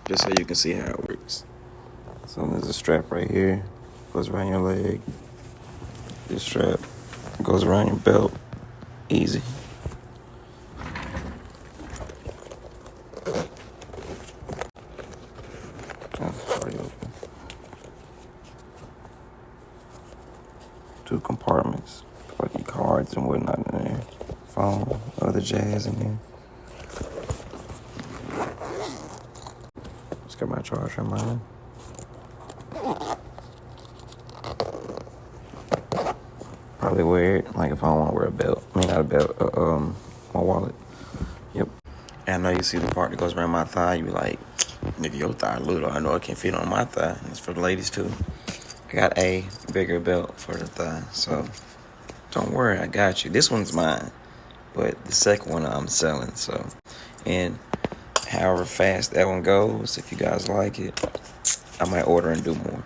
Just so you can see how it works. So there's a strap right here, goes around your leg. This strap goes around your belt, easy. That's already open. 2 compartments, put your cards and whatnot in there, phone, other jazz in there. Just got my charger in mine. Probably wear it, like if I don't want to wear a belt. I mean, not a belt, my wallet. Yep. And I know you see the part that goes around my thigh, you be like, nigga, your thigh little. I know it can fit on my thigh. It's for the ladies too. I got a bigger belt for the thigh, so don't worry, I got you. This one's mine, but the second one I'm selling, so. And however fast that one goes, if you guys like it, I might order and do more.